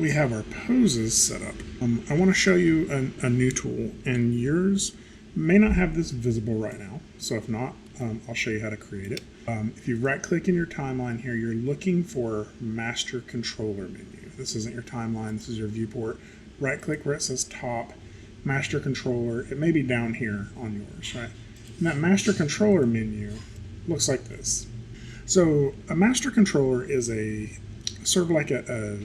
we have our poses set up, I want to show you a new tool, and yours may not have this visible right now. So if not, I'll show you how to create it. If you right click in your timeline here, you're looking for master controller menu. This isn't your timeline, this is your viewport. Right click where it says top, master controller. It may be down here on yours, right? And that master controller menu looks like this. So a master controller is a sort of like a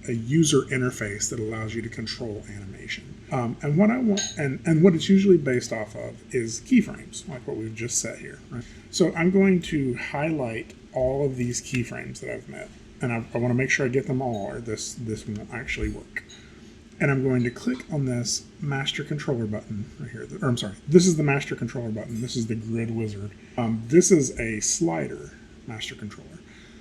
user interface that allows you to control animation. And what I want, and what it's usually based off of is keyframes, like what we've just set here. Right? So I'm going to highlight all of these keyframes that I've met, and I want to make sure I get them all, or this won't actually work. And I'm going to click on this master controller button right here. Or I'm sorry, this is the master controller button. This is the grid wizard. This is a slider master controller.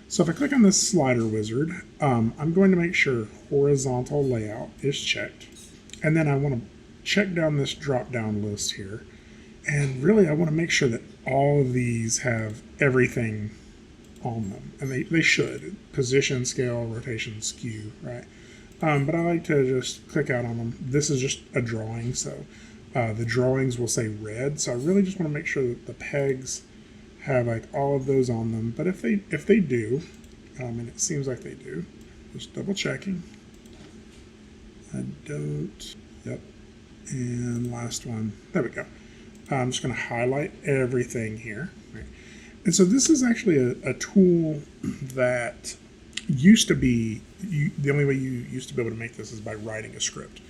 So if I click on this slider wizard, I'm going to make sure horizontal layout is checked. And then I want to check down this drop-down list here. And really, I want to make sure that all of these have everything on them. And they should. Position, scale, rotation, skew, right? But I like to just click out on them. This is just a drawing, so the drawings will say red. So I really just want to make sure that the pegs have like all of those on them. But if they do, and it seems like they do, just double checking. I don't. Yep. And last one. There we go. I'm just going to highlight everything here. Right. And so this is actually a tool that used to be, the only way you used to be able to make this is by writing a script.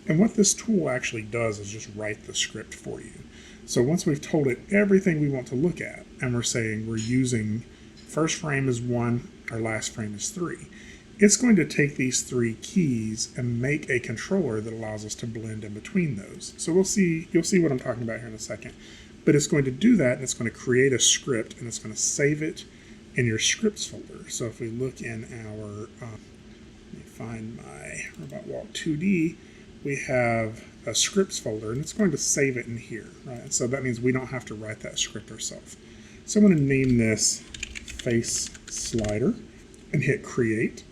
And what this tool actually does is just write the script for you. So once we've told it everything we want to look at, and we're saying we're using first frame is 1, our last frame is 3, it's going to take these 3 keys and make a controller that allows us to blend in between those. So you'll see what I'm talking about here in a second. But it's going to do that, and it's going to create a script, and it's going to save it in your scripts folder. So if we look in our, let me find my Robot Walk 2D, we have a scripts folder, and it's going to save it in here, right? So that means we don't have to write that script ourselves. So I'm going to name this face slider and hit create.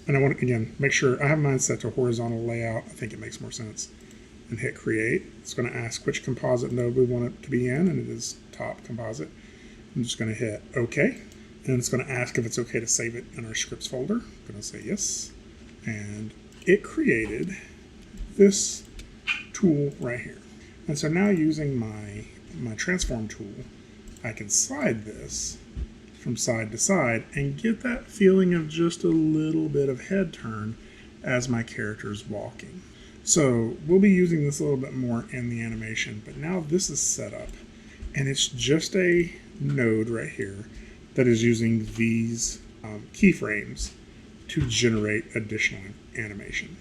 And I want to, again, make sure I have mine set to horizontal layout. I think it makes more sense. And hit create. It's going to ask which composite node we want it to be in, and it is top composite. I'm just going to hit OK. And it's going to ask if it's okay to save it in our scripts folder. I'm going to say yes. And it created this tool right here. And so now using my transform tool, I can slide this from side to side and get that feeling of just a little bit of head turn as my character's walking. So we'll be using this a little bit more in the animation, but now this is set up, and it's just a node right here that is using these keyframes to generate additional animation.